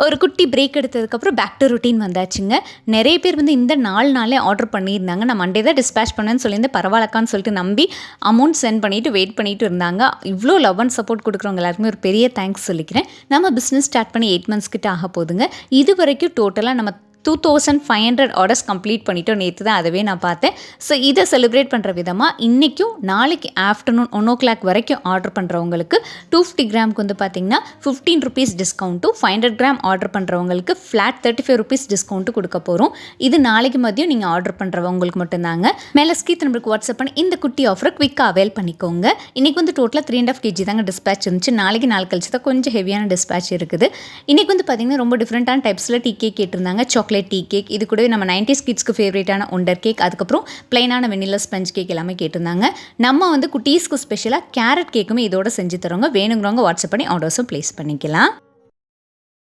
ஒரு குட்டி பிரேக் எடுத்ததுக்கப்புறம் பேக் டு ரொட்டீன் வந்தாச்சுங்க. நிறைய பேர் வந்து இந்த 4 நாளே ஆர்டர் பண்ணியிருந்தாங்க. நான் மண்டே தான் டிஸ்பேச் பண்ணேன்னு சொல்லியிருந்து பரவாயில்லக்கான்னு சொல்லிட்டு நம்பி அமௌண்ட் சென்ட் பண்ணிவிட்டு வெயிட் பண்ணிட்டு இருந்தாங்க. இவ்வளோ லவ் அண்ட் சப்போர்ட் கொடுக்குறவங்க எல்லாருக்குமே ஒரு பெரிய தேங்க்ஸ் சொல்லிக்கிறேன். நம்ம பிஸ்னஸ் ஸ்டார்ட் பண்ணி 8 மந்த்ஸ் கிட்ட ஆக போகுதுங்க. இது வரைக்கும் டோட்டலாக நம்ம 2500 ஆர்டர்ஸ் கம்ப்ளீட் பண்ணிட்டோம். நேற்று தான் அதவே நான் பார்த்தேன். ஸோ இதை செலிப்ரேட் பண்ணுற விதமாக இன்றைக்கும் நாளைக்கு ஆஃப்டர்நூன் 1 வரைக்கும் ஆர்டர் பண்ணுறவங்களுக்கு 250 கிராமுக்கு வந்து பார்த்திங்கன்னா 15 ருபீஸ் டிஸ்கவுண்ட்டும், 500 கிராம் ஆர்டர் பண்ணுறவங்களுக்கு ஃப்ளாட் 35 ருபீஸ் டிஸ்கவுண்ட்டு கொடுக்க போகிறோம். இது நாளைக்கு மதியம் நீங்கள் ஆர்டர் பண்ணுறவங்களுக்கு மட்டும்தாங்க. மேலே ஸ்கீத் நம்மளுக்கு வாட்ஸ்அப் பண்ணி இந்த குட்டி ஆஃபரை குவிக்காக அவைல் பண்ணிக்கோங்க. இன்றைக்கி வந்து டோட்டலாக 3.5 kg தாங்க டிஸ்பேச் இருந்துச்சு. நாளைக்கு நாள் கழிச்சு தான் கொஞ்சம் ஹெவியான டிஸ்பேச் இருக்குது. இன்றைக்கி வந்து பார்த்திங்கன்னா ரொம்ப டிஃப்ரெண்ட்டான டைப்ஸில் டீ கேக் கேட்டிருந்தாங்க. சாக்லேட் டீ கேக், இது கூடவே நம்ம 90s கிட்ஸ்க்கு ஃபேவரேட்டான ஒண்டர் கேக், அதுக்கப்புறம் பிளைனான வெனிலா ஸ்பஞ்ச் கேக் எல்லாமே கேட்டிருந்தாங்க. நம்ம வந்து குட்டீஸ்க்கு ஸ்பெஷலாக கேரட் கேக்குமே இதோட செஞ்சு தரோங்க. வேணுங்கிறவங்க வாட்ஸ்அப் பண்ணி ஆர்டர்ஸும் ப்ளேஸ் பண்ணிக்கலாம்.